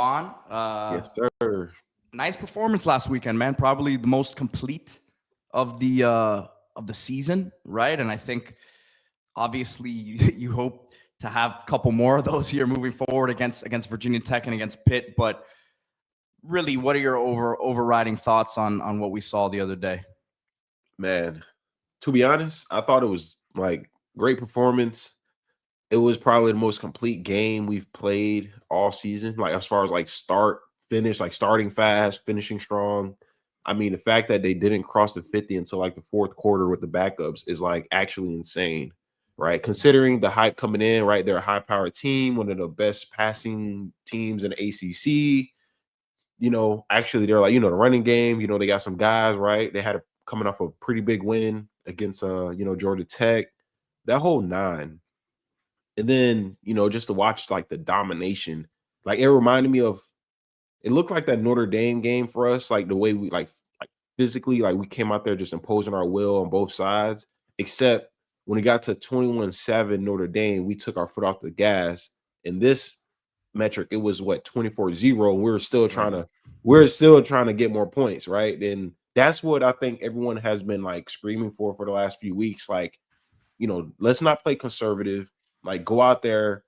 on. Yes, sir. Nice performance last weekend, man. Probably the most complete of the season, right? And I think obviously you hope to have a couple more of those here moving forward against Virginia Tech and against Pitt. But really, what are your overriding thoughts on what we saw the other day? Man, to be honest, I thought it was like great performance. It was probably the most complete game we've played all season. Like as far as like start, finish, like starting fast, finishing strong. I mean, the fact that they didn't cross the 50 until like the fourth quarter with the backups is like actually insane, right? Considering the hype coming in, right? They're a high-powered team, one of the best passing teams in the ACC. Actually, they're like, the running game, they got some guys, right? They had coming off a pretty big win against, Georgia Tech, that whole nine. And then, just to watch like the domination, like it reminded me of, it looked like that Notre Dame game for us, like the way we like physically, like we came out there just imposing our will on both sides, except when it got to 21-7 Notre Dame, we took our foot off the gas. In this metric, it was what 24-0. And we're still trying to get more points, right? And that's what I think everyone has been like screaming for the last few weeks. Like, let's not play conservative, like go out there,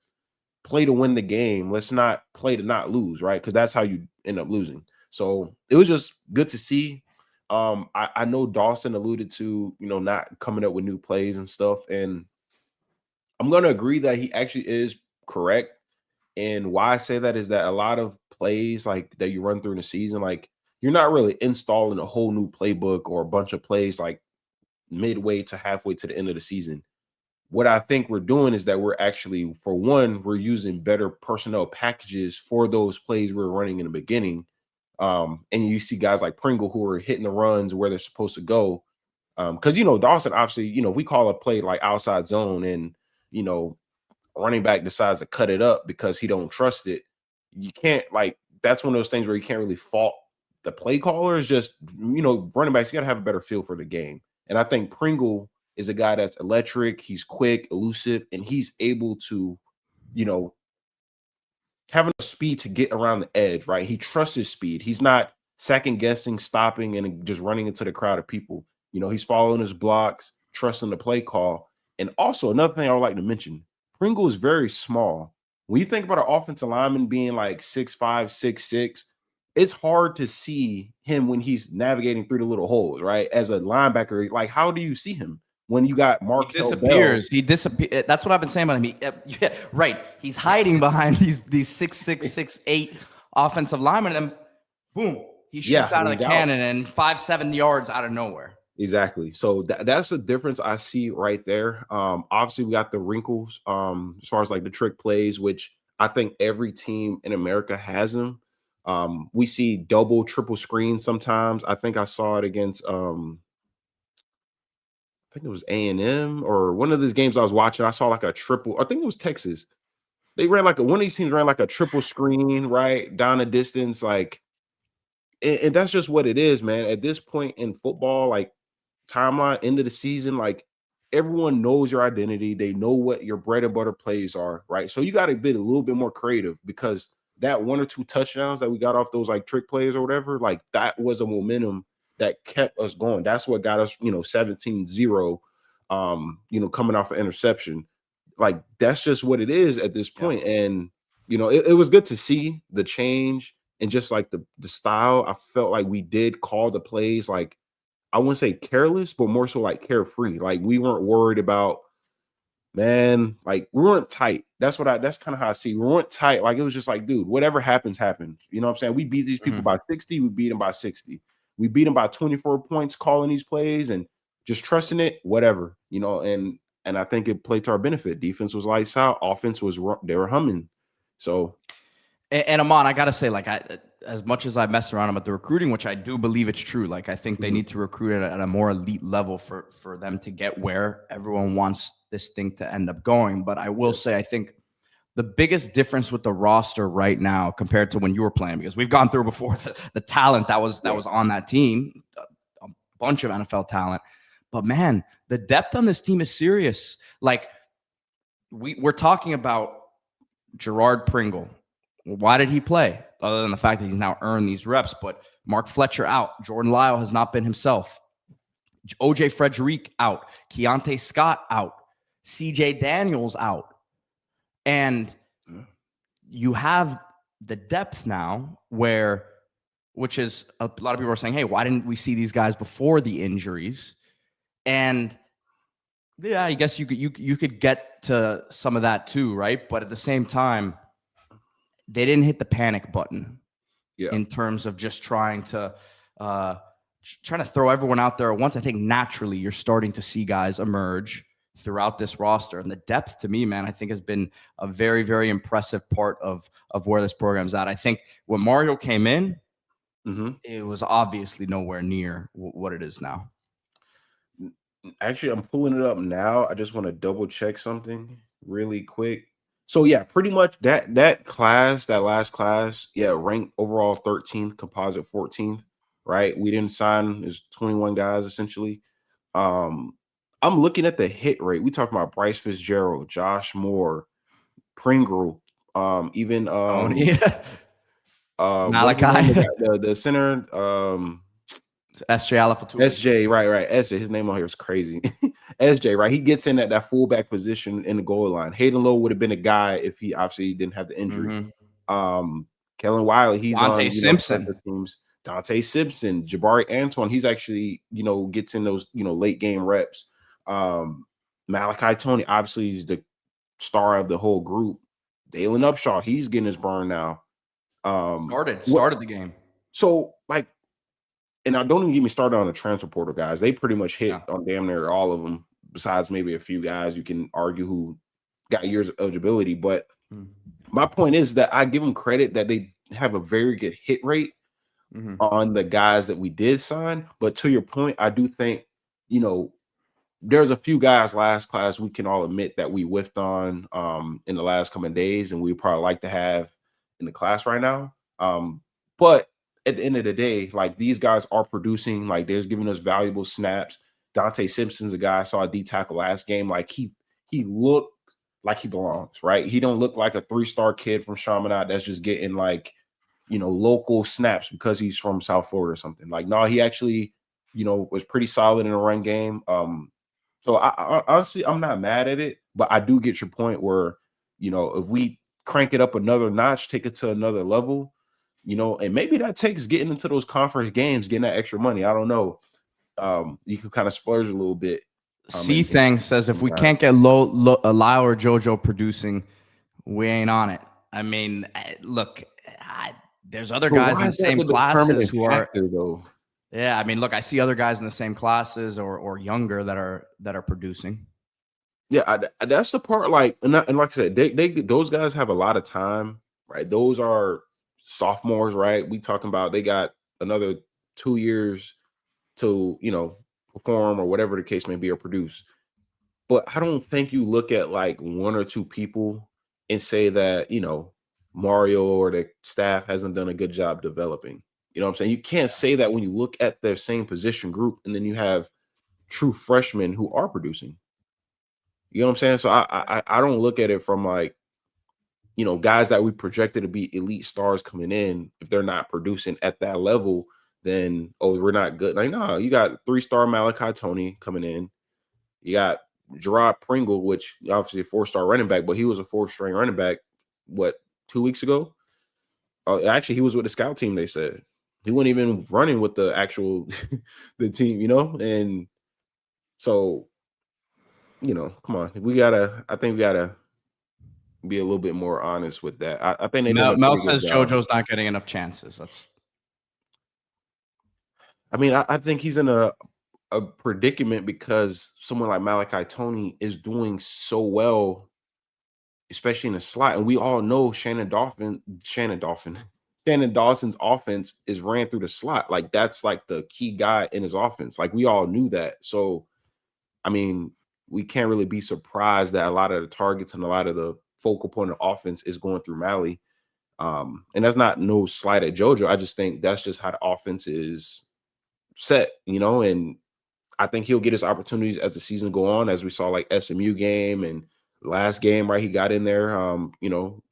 play to win the game. Let's not play to not lose, right? Because that's how you end up losing. So it was just good to see. I know Dawson alluded to, not coming up with new plays and stuff. And I'm going to agree that he actually is correct. And why I say that is that a lot of plays like that you run through in the season, like you're not really installing a whole new playbook or a bunch of plays like midway to halfway to the end of the season. What I think we're doing is that we're actually, for one, we're using better personnel packages for those plays we were running in the beginning. And you see guys like Pringle who are hitting the runs where they're supposed to go. Because, Dawson, obviously, we call a play like outside zone and, running back decides to cut it up because he don't trust it. You can't, like, that's one of those things where you can't really fault the play caller. Is just, running backs, you got to have a better feel for the game. And I think Pringle is a guy that's electric. He's quick, elusive, and he's able to, having a speed to get around the edge, right? He trusts his speed. He's not second guessing, stopping, and just running into the crowd of people. He's following his blocks, trusting the play call. And also another thing I would like to mention, Pringle is very small. When you think about an offensive lineman being like 6'5", 6'6", it's hard to see him when he's navigating through the little holes, right? As a linebacker, like how do you see him when you got Mark? He disappears. He disappears. That's what I've been saying about him. Yeah, right. He's hiding behind these 6'6", 6'8" offensive linemen, and then boom, he shoots out of the cannon and 5-7 yards out of nowhere. Exactly. So that's the difference I see right there. Obviously, we got the wrinkles as far as like the trick plays, which I think every team in America has them. We see double, triple screens sometimes. I think I saw it against I think it was A&M or one of these games I was watching. I saw like a triple. I think it was Texas. They ran like one of these teams ran like a triple screen, right, down a distance, like, and that's just what it is, man. At this point in football, like timeline, end of the season, like everyone knows your identity. They know what your bread and butter plays are, right? So you got to be a little bit more creative because that one or two touchdowns that we got off those like trick plays or whatever, like that was a momentum that kept us going. That's what got us, 17-0, coming off an interception. Like that's just what it is at this point. Yeah. And, it was good to see the change and just like the style. I felt like we did call the plays, like, I wouldn't say careless, but more so like carefree. Like we weren't worried about, man, like we weren't tight. That's kind of how I see. We weren't tight. Like it was just like, dude, whatever happens, happens. You know what I'm saying? We beat these people by 60. We beat them by 60. We beat them by 24 points calling these plays and just trusting it, whatever, and I think it played to our benefit. Defense was lights out. Offense they were humming. So. And Amon, I got to say, like, as much as I mess around about the recruiting, which I do believe it's true, like, I think they need to recruit at a more elite level for them to get where everyone wants this thing to end up going. But I will say, I think the biggest difference with the roster right now compared to when you were playing, because we've gone through before the talent that was on that team, a bunch of NFL talent. But, man, the depth on this team is serious. Like, we're talking about Gerard Pringle, Why did he play? Other than the fact that he's now earned these reps, but Mark Fletcher out. Jordan Lyle has not been himself. OJ Frederick out. Keontae Scott out. CJ Daniels out. And you have the depth now which is a lot of people are saying, hey, why didn't we see these guys before the injuries? And yeah, I guess you could get to some of that too, right? But at the same time, they didn't hit the panic button in terms of just trying to throw everyone out there at once. I think naturally you're starting to see guys emerge throughout this roster, and the depth to me, man, I think has been a very, very impressive part of where this program's at. I think when Mario came in, it was obviously nowhere near what it is now. Actually, I'm pulling it up now. I just want to double check something really quick. So yeah, pretty much that last class, ranked overall 13th, composite 14th, right? We didn't sign, there's 21 guys essentially. I'm looking at the hit rate. We talking about Bryce Fitzgerald, Josh Moore, Pringle, even Malachi, the center, SJ Alafatu. SJ, right. SJ, his name on here is crazy. SJ, right? He gets in at that fullback position in the goal line. Hayden Lowe would have been a guy if he obviously didn't have the injury. Kellen Wiley, he's Dante on Simpson teams. Dante Simpson, Jabari Antoine, he's actually gets in those late game reps. Malachi Tony, obviously he's the star of the whole group. Dalen Upshaw, he's getting his burn now. Started the game. So like, and I don't even get me started on the transfer portal guys. They pretty much hit on damn near all of them, besides maybe a few guys you can argue who got years of eligibility. But my point is that I give them credit that they have a very good hit rate on the guys that we did sign. But to your point, I do think, there's a few guys last class we can all admit that we whiffed on in the last coming days, and we probably like to have in the class right now. But at the end of the day, like, these guys are producing, like, they're giving us valuable snaps. Dante Simpson's a guy I saw a D tackle last game. Like, he looked like he belongs, right? He don't look like a 3-star kid from Chaminade that's just getting like, local snaps because he's from South Florida or something. Like, no, he actually, was pretty solid in a run game. So I honestly, I'm not mad at it, but I do get your point where, if we crank it up another notch, take it to another level, and maybe that takes getting into those conference games, getting that extra money. I don't know. You can kind of splurge a little bit. Thang says if we can't get Lyle or JoJo producing, we ain't on it. I mean, look, there's other guys in the same classes who are. Though? Yeah, I mean, look, I see other guys in the same classes or younger that are producing. Yeah, that's the part. Like, and like I said, they those guys have a lot of time, right? Those are sophomores, right? We talking about they got another 2 years to perform or whatever the case may be or produce. But I don't think you look at like 1 or 2 people and say that Mario or the staff hasn't done a good job developing. You know what I'm saying? You can't say that when you look at their same position group and then you have true freshmen who are producing. You know what I'm saying? So I don't look at it from like, guys that we projected to be elite stars coming in. If they're not producing at that level, then we're not good. Like, no, you got 3-star Malachi Tony coming in. You got Gerard Pringle, which obviously a 4-star running back, but he was a 4th-string running back, 2 weeks ago? Actually, he was with the scout team, they said. He wasn't even running with the actual the team, and so, come on. I think we gotta be a little bit more honest with that. I think they did Mel says JoJo's not getting enough chances. I think he's in a predicament because someone like Malachi Tony is doing so well, especially in the slot. And we all know Shannon Dawson's offense is ran through the slot. Like, that's like the key guy in his offense. Like, we all knew that. So, we can't really be surprised that a lot of the targets and a lot of the focal point of offense is going through Mally. And that's not no slight at JoJo. I just think that's just how the offense is set, and I think he'll get his opportunities as the season go on, as we saw like SMU game and last game, right? He got in there,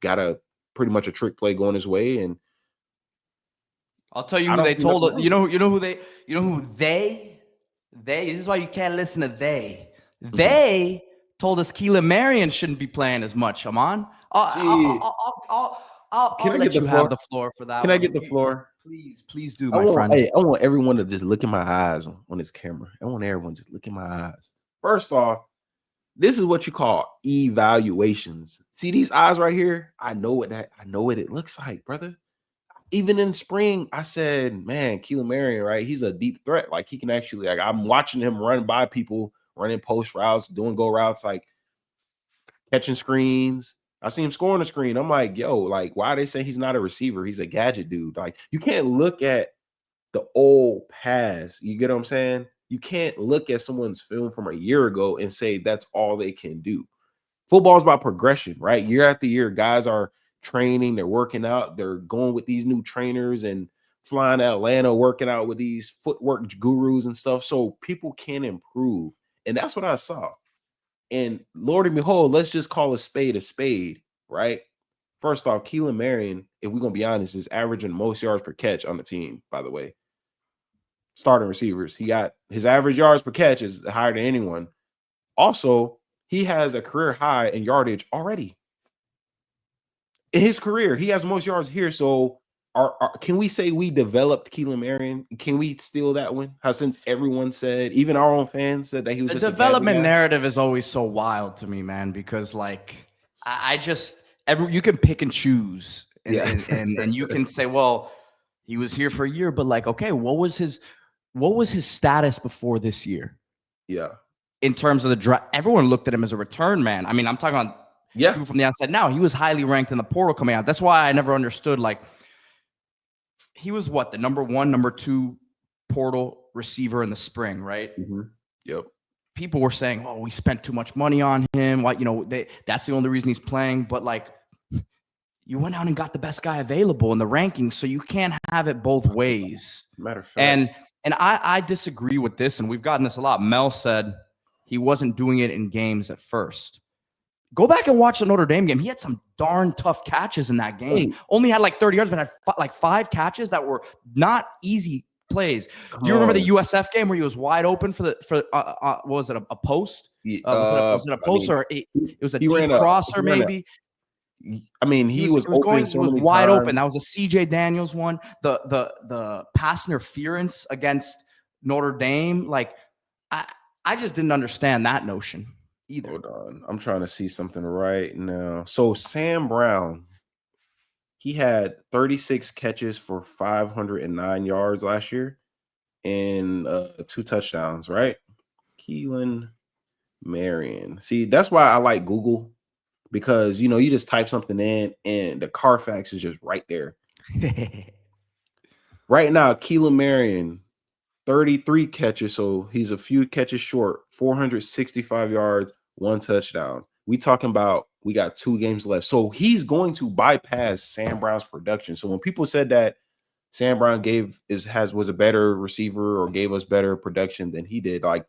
got a pretty much a trick play going his way. And I'll tell you I who don't they see nothing told. wrong They. This is why you can't listen to they. with it. They told us Keelan Marion shouldn't be playing as much. Aman, I'll Can I let get the you floor? have the floor for that Can one. I get the floor? Please do, my friend. I want everyone to just look in my eyes on this camera. I want everyone to just look in my eyes. First off, this is what you call evaluations. See these eyes right here? I know what it looks like, brother. Even in spring, I said, man, Keelan Marion, right? He's a deep threat. Like he can actually, like I'm watching him run by people, running post routes, doing go routes, like catching screens. I see him scoring a screen. I'm like, yo, like, why are they saying he's not a receiver? He's a gadget dude. Like, you can't look at the old past. You get what I'm saying? You can't look at someone's film from a year ago and say that's all they can do. Football is about progression, right? Year after year, guys are training, they're working out, they're going with these new trainers and flying to Atlanta, working out with these footwork gurus and stuff. So people can improve. And that's what I saw. And Lord and behold, let's just call a spade, right? First off, Keelan Marion, if we're gonna be honest, is averaging most yards per catch on the team, by the way. Starting receivers. He got his average yards per catch is higher than anyone. Also, he has a career high in yardage already. In his career, he has most yards here. So can we say we developed Keelan Marion? Can we steal that one? How since everyone said, even our own fans said that he was The just development a guy? narrative is always so wild to me, man, because like I just you can pick and choose and you can say, well, he was here for a year, but like, okay, what was his status before this year? Yeah. In terms of the draft, everyone looked at him as a return man. I mean, I'm talking about people from the outside now. He was highly ranked in the portal coming out. That's why I never understood, like, he was what, the number 1, number 2 portal receiver in the spring, right? Mm-hmm. Yep. People were saying, oh, we spent too much money on him. Like, that's the only reason he's playing. But like, you went out and got the best guy available in the rankings, so you can't have it both ways. Matter of fact. And I disagree with this, and we've gotten this a lot. Mel said he wasn't doing it in games at first. Go back and watch the Notre Dame game. He had some darn tough catches in that game. Only had like 30 yards, but had like 5 catches that were not easy plays. Do you remember the USF game where he was wide open for what was it, a post? Was it a post, or it was a deep crosser maybe? I mean, he was wide open. That was a CJ Daniels one. The pass interference against Notre Dame. Like, I just didn't understand that notion either. Hold on. I'm trying to see something right now. So Sam Brown, he had 36 catches for 509 yards last year and 2 touchdowns, right? Keelan Marion. See, that's why I like Google, because you just type something in and the Carfax is just right there. Right now, Keelan Marion, 33 catches, so he's a few catches short, 465 yards, 1 touchdown. We got 2 games left. So he's going to bypass Sam Brown's production. So when people said that Sam Brown was a better receiver or gave us better production than he did, like,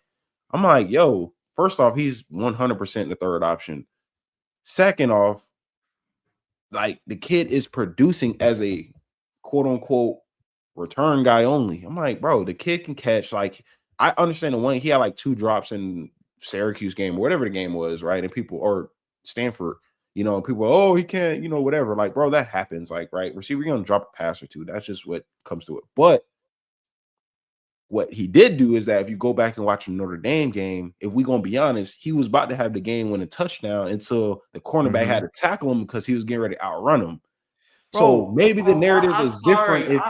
I'm like, yo, first off, he's 100% the third option. Second off, like, the kid is producing as a quote unquote return guy only. I'm like, bro, the kid can catch. Like, I understand the one, he had like 2 drops in Syracuse game or whatever the game was, right? And people, or Stanford, people, oh, he can't, whatever. Like, bro, that happens. Like, right, receiver, you're gonna drop a pass or 2. That's just what comes to it. But what he did do is that if you go back and watch the Notre Dame game, if we're gonna be honest, he was about to have the game-winning touchdown until the cornerback had to tackle him because he was getting ready to outrun him. Bro, so maybe the narrative is different.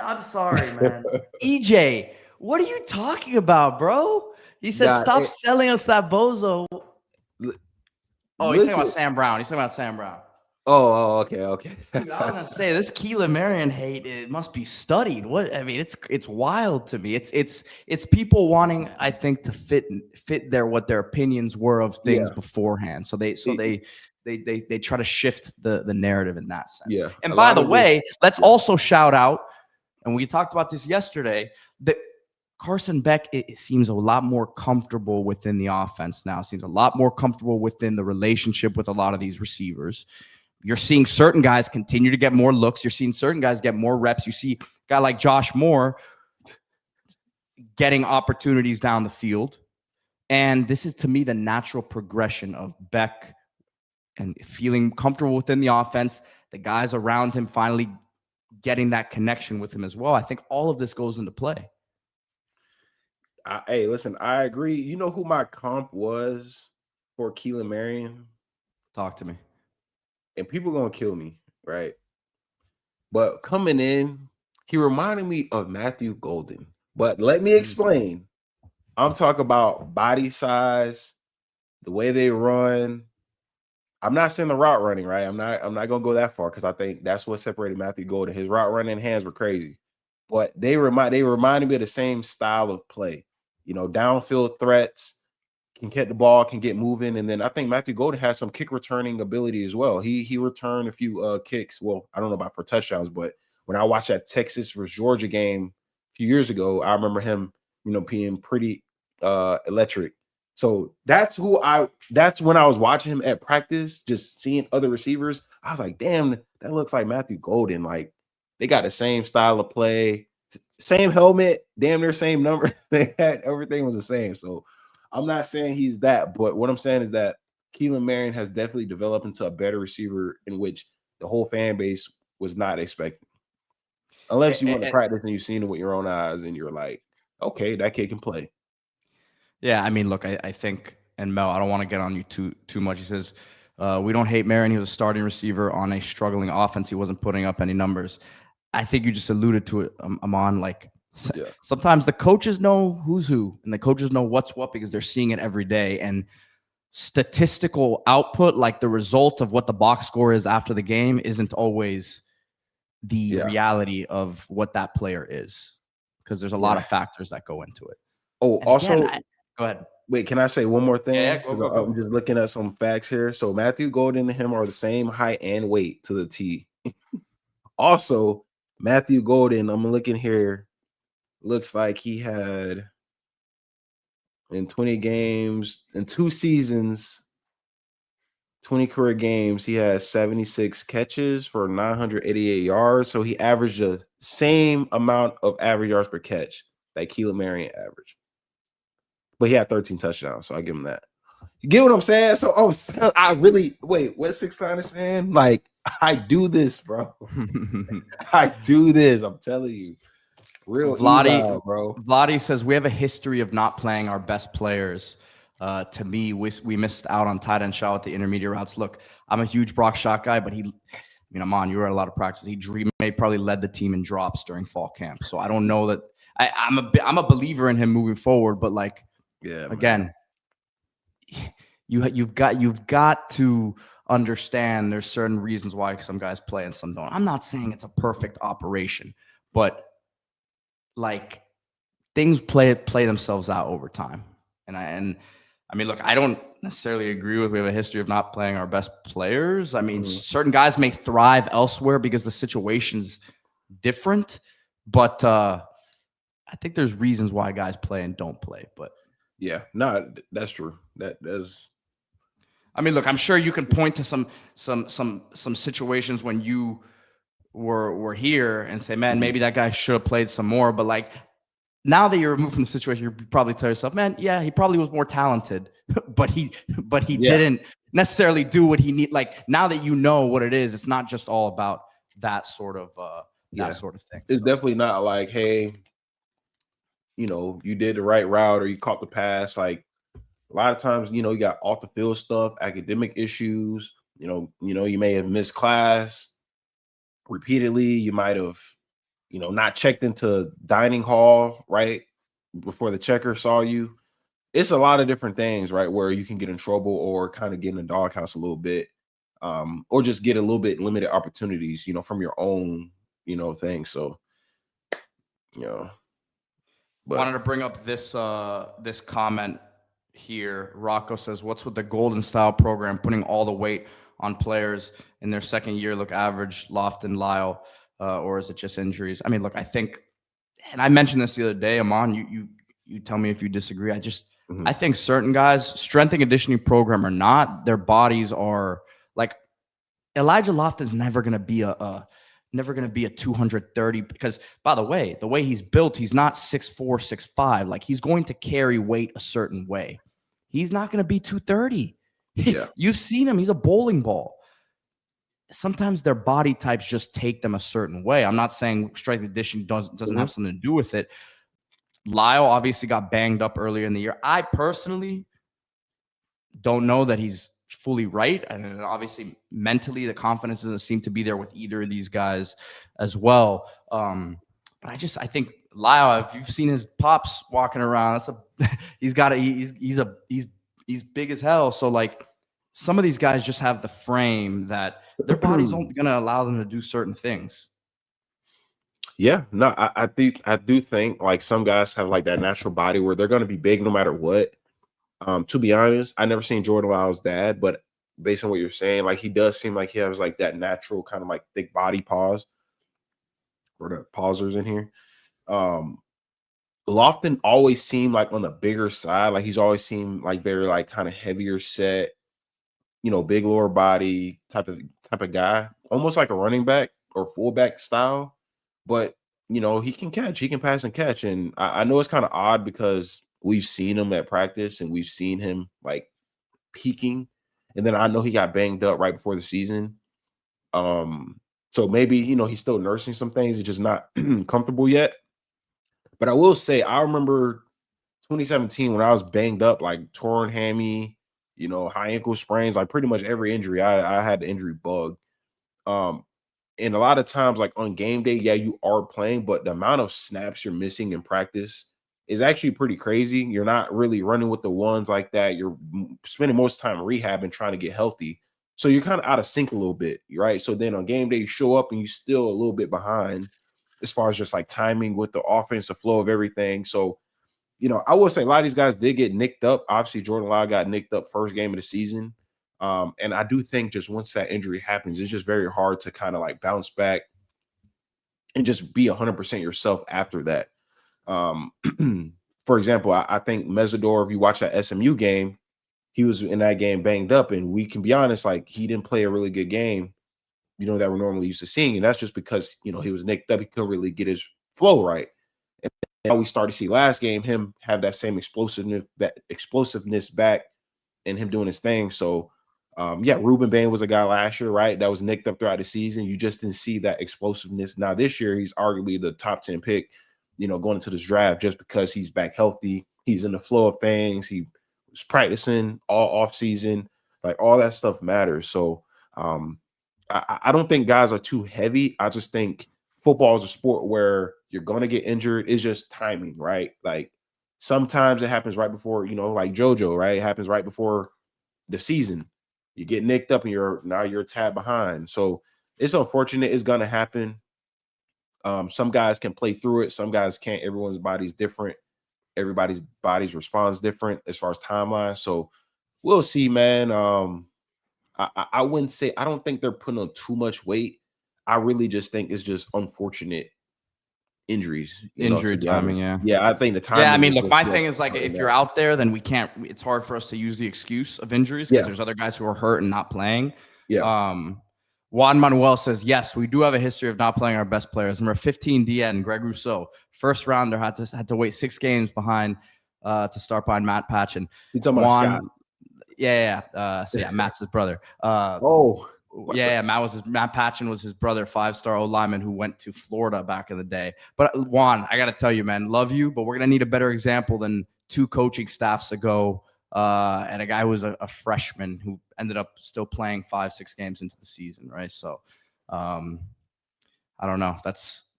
I'm sorry, man. EJ, what are you talking about, bro? He said, stop selling us that bozo. He's talking about Sam Brown. Oh, okay. Dude, I was gonna say, this Keelan Marion hate, it must be studied. What, I mean, it's wild to me. It's people wanting, I think, to fit what their opinions were of things beforehand. So they try to shift the narrative in that sense. Yeah. And by the way, let's also shout out, and we talked about this yesterday, that Carson Beck, it seems a lot more comfortable within the offense now. Seems a lot more comfortable within the relationship with a lot of these receivers. you're seeing certain guys continue to get more looks. You're seeing certain guys get more reps. You see a guy like Josh Moore getting opportunities down the field. And this is, to me, the natural progression of Beck and feeling comfortable within the offense, the guys around him finally getting that connection with him as well. I think all of this goes into play. Hey, listen, I agree. You know who my comp was for Keelan Marion? Talk to me. And people gonna kill me, right? But coming in, he reminded me of Matthew Golden. But let me explain. I'm talking about body size, the way they run. I'm not saying the route running, right? I'm not gonna go that far because I think that's what separated Matthew Golden. His route running hands were crazy, but they reminded me of the same style of play. You know, downfield threats, can get the ball, can get moving, and then I think Matthew Golden has some kick returning ability as well. He returned a few kicks. Well, I don't know about for touchdowns, but when I watched that Texas versus Georgia game a few years ago, I remember him, you know, being pretty electric. So that's when I was watching him at practice, just seeing other receivers. I was like, damn, that looks like Matthew Golden. Like, they got the same style of play, same helmet, damn near same number. They had everything was the same. So I'm not saying he's that, but what I'm saying is that Keelan Marion has definitely developed into a better receiver in which the whole fan base was not expecting. Unless you want to practice and you've seen it with your own eyes and you're like, okay, that kid can play. Yeah, I mean, look, I think, and Mel, I don't want to get on you too much. He says, we don't hate Marion. He was a starting receiver on a struggling offense. He wasn't putting up any numbers. I think you just alluded to it, Amon. Like, sometimes the coaches know who's who, and the coaches know what's what because they're seeing it every day. And statistical output, like the result of what the box score is after the game, isn't always the reality of what that player is, because there's a lot of factors that go into it. Oh, and also, again, go ahead. Wait, can I say one more thing? Yeah, go. I'm just looking at some facts here. So Matthew Golden and him are the same height and weight to the T. Also, Matthew Golden, I'm looking here, looks like he had in 20 games, in 2 seasons, 20 career games, he has 76 catches for 988 yards. So he averaged the same amount of average yards per catch that Keelan Marion averaged. But he had 13 touchdowns, so I give him that. You get what I'm saying? So I really wait. What 6ix9ine is saying? Like, I do this, bro. I do this. I'm telling you, real Eli, bro. Vladdy says we have a history of not playing our best players. To me, we missed out on tight end shot with the intermediate routes. Look, I'm a huge Brock shot guy, but Amon, you were at a lot of practice. He probably led the team in drops during fall camp. So I don't know that I'm a believer in him moving forward, but like. Yeah. Again, you've got to understand there's certain reasons why some guys play and some don't. I'm not saying it's a perfect operation, but like things play themselves out over time. And I mean, look, I don't necessarily agree with we have a history of not playing our best players. I mean, certain guys may thrive elsewhere because the situation's different, but I think there's reasons why guys play and don't play, but. Yeah, no, that's true. That's. I mean, look, I'm sure you can point to some situations when you were here and say, man, maybe that guy should have played some more. But like now that you're removed from the situation, you probably tell yourself, man, yeah, he probably was more talented, but he didn't necessarily do what he need. Like now that you know what it is, it's not just all about that sort of thing. It's definitely not like, hey, you know, you did the right route or you caught the pass. Like a lot of times, you know, you got off the field stuff, academic issues, you know, you may have missed class repeatedly. You might have, you know, not checked into dining hall, right? Before the checker saw you. It's a lot of different things, right? Where you can get in trouble or kind of get in the doghouse a little bit, or just get a little bit limited opportunities, you know, from your own, you know, thing. So, you know. But wanted to bring up this this comment here. Rocco says, "What's with the Golden Style program putting all the weight on players in their second year look average, Lofton, Lyle, or is it just injuries?" I mean, look, I think, and I mentioned this the other day, Amon. You tell me if you disagree. I think certain guys, strength and conditioning program or not, their bodies are like Elijah Lofton's never going to be never going to be a 230, because by the way he's built, he's not 6'4", 6'5". Like, he's going to carry weight a certain way. He's not going to be 230. Yeah. You've seen him. He's a bowling ball. Sometimes their body types just take them a certain way. I'm not saying strength conditioning doesn't have something to do with it. Lyle obviously got banged up earlier in the year. I personally don't know that he's fully right. And obviously mentally, the confidence doesn't seem to be there with either of these guys as well. But I think Lyle, if you've seen his pops walking around, he's big as hell. So like, some of these guys just have the frame that their body's only going to allow them to do certain things. Yeah, no, I do think like some guys have like that natural body where they're going to be big no matter what. To be honest, I never seen Jordan Lyle's dad, but based on what you're saying, like he does seem like he has like that natural kind of like thick body pause, or the pausers in here. Lofton always seemed like on the bigger side, like he's always seemed like very like kind of heavier set, big lower body type of guy, almost like a running back or fullback style. But he can catch, he can pass and catch. And I know it's kind of odd because we've seen him at practice and we've seen him like peaking. And then I know he got banged up right before the season. So maybe, he's still nursing some things, he's just not comfortable yet. But I will say, I remember 2017 when I was banged up, like torn hammy, high ankle sprains, like pretty much every injury. I had the injury bug. And a lot of times, like on game day, yeah, you are playing, but the amount of snaps you're missing in practice is actually pretty crazy. You're not really running with the ones like that. You're spending most time rehabbing, trying to get healthy. So you're kind of out of sync a little bit, right? So then on game day, you show up and you're still a little bit behind as far as just like timing with the offense, the flow of everything. So, I will say a lot of these guys did get nicked up. Obviously, Jordan Lyle got nicked up first game of the season. And I do think just once that injury happens, it's just very hard to kind of like bounce back and just be 100% yourself after that. For example, I think Mesidor, if you watch that SMU game, he was in that game banged up, and we can be honest, like he didn't play a really good game, that we're normally used to seeing. And that's just because, he was nicked up. He couldn't really get his flow right. And now we started to see last game, him have that same explosiveness back and him doing his thing. So, Ruben Bain was a guy last year, right, that was nicked up throughout the season. You just didn't see that explosiveness. Now this year, he's arguably the top 10 pick, going into this draft just because he's back healthy. He's in the flow of things. He was practicing all off season. Like all that stuff matters. So I don't think guys are too heavy. I just think football is a sport where you're going to get injured. It's just timing, right? Like sometimes it happens right before, like JoJo, right? It happens right before the season. You get nicked up and you're a tab behind. So it's unfortunate. It's going to happen. Some guys can play through it. Some guys can't. Everyone's body's different. Everybody's bodies responds different as far as timeline. So we'll see, man. I wouldn't say, I don't think they're putting on too much weight. I really just think it's just unfortunate injuries. Injury timing, yeah. Yeah, I think the timing. Yeah, I mean, look, my thing is like, if you're out there, then it's hard for us to use the excuse of injuries because there's other guys who are hurt and not playing. Yeah. Juan Manuel says, yes, we do have a history of not playing our best players. Number 15, DN, Greg Rousseau, first rounder, had to wait 6 games behind to start behind Matt Patchen. You talking about Scott? Yeah. Matt's his brother. Matt Patchen was his brother, 5-star O-lineman who went to Florida back in the day. But Juan, I got to tell you, man, love you, but we're going to need a better example than 2 coaching staffs ago. And a guy who was a freshman who ended up still playing 5-6 games into the season, right? So I don't know.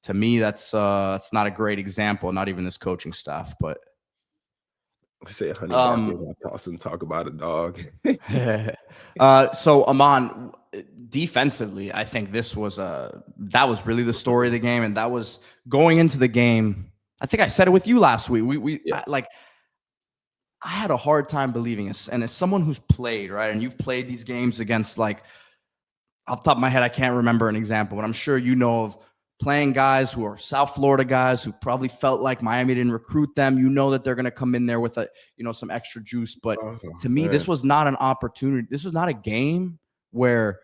To me, that's not a great example, not even this coaching staff, but say honey I toss and talk about a dog. So Aman, defensively, I think that was really the story of the game, and that was going into the game. I think I said it with you last week. I had a hard time believing it. And as someone who's played, right, and you've played these games against, like, off the top of my head, I can't remember an example, but I'm sure you know of playing guys who are South Florida guys who probably felt like Miami didn't recruit them. You know that they're going to come in there with some extra juice. But to me, this was not an opportunity. This was not a game where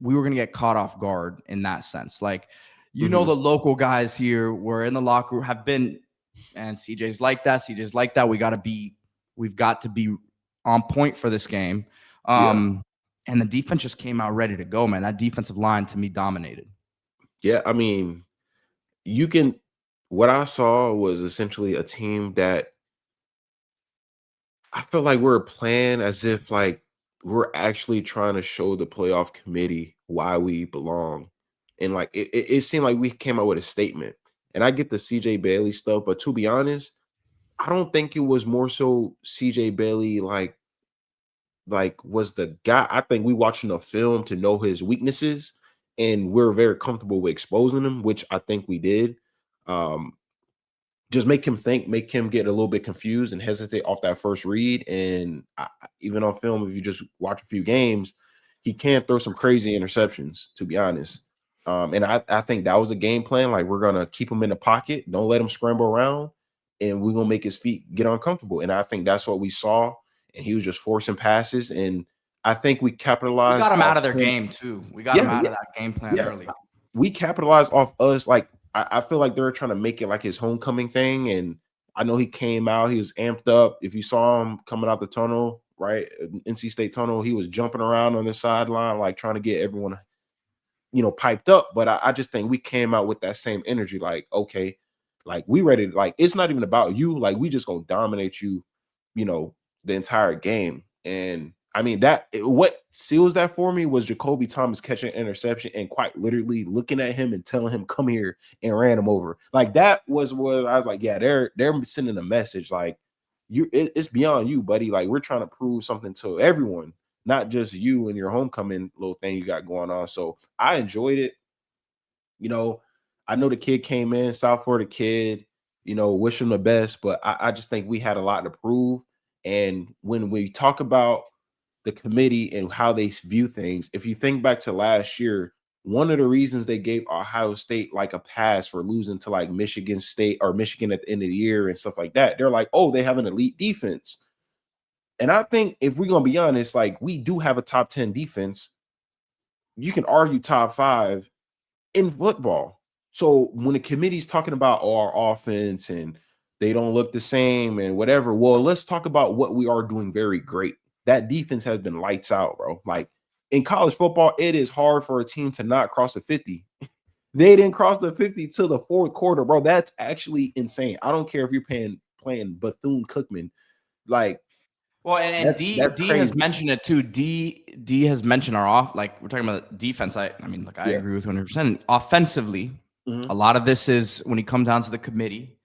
we were going to get caught off guard in that sense. Like, you know, the local guys here were in the locker room, have been, and CJ's like that. CJ's like that. We've got to be on point for this game. And the defense just came out ready to go, man. That defensive line to me dominated. Yeah. I mean, what I saw was essentially a team that I feel like we're playing as if like we're actually trying to show the playoff committee why we belong. And like it seemed like we came out with a statement. And I get the CJ Bailey stuff, but to be honest, I don't think it was more so CJ Bailey like was the guy. I think we watching a film to know his weaknesses, and we're very comfortable with exposing them, which I think we did. Just make him think, make him get a little bit confused and hesitate off that first read. And even on film, if you just watch a few games, he can throw some crazy interceptions, to be honest. And I think that was a game plan. Like, we're going to keep him in the pocket. Don't let him scramble around. And we're going to make his feet get uncomfortable. And I think that's what we saw. And he was just forcing passes. And I think we capitalized. We got him out of their game, too. We got him out of that game plan early. We capitalized off us. Like, I feel like they're trying to make it like his homecoming thing. And I know he came out, he was amped up. If you saw him coming out the tunnel, right, NC State tunnel, he was jumping around on the sideline, like trying to get everyone, piped up. But I just think we came out with that same energy. Like, okay, like we ready. Like, it's not even about you. Like, we just gonna dominate you, the entire game. And I mean, what seals that for me was Jacoby Thomas catching an interception and quite literally looking at him and telling him, come here, and ran him over. Like, that was what I was like, yeah, they're sending a message like, it's beyond you, buddy. Like, we're trying to prove something to everyone, not just you and your homecoming little thing you got going on. So I enjoyed it. I know the kid came in, South Florida kid, wish him the best, but I just think we had a lot to prove. And when we talk about the committee and how they view things, if you think back to last year, one of the reasons they gave Ohio State like a pass for losing to like Michigan State or Michigan at the end of the year and stuff like that, they're like, oh, they have an elite defense. And I think if we're going to be honest, like, we do have a top 10 defense. You can argue top 5 in football. So when the committee's talking about our offense and they don't look the same and whatever, well, let's talk about what we are doing very great. That defense has been lights out, bro. Like, in college football, it is hard for a team to not cross the 50. They didn't cross the 50 till the fourth quarter, bro. That's actually insane. I don't care if you're playing Bethune-Cookman. Like, well, and D has mentioned it too. D has mentioned our off. Like, we're talking about defense. I mean, like, I agree with 100%. Offensively, a lot of this is when he comes down to the committee.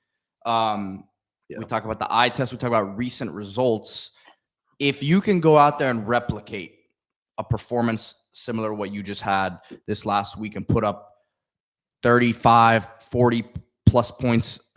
We talk about the eye test. We talk about recent results. If you can go out there and replicate a performance similar to what you just had this last week and put up 35, 40 plus points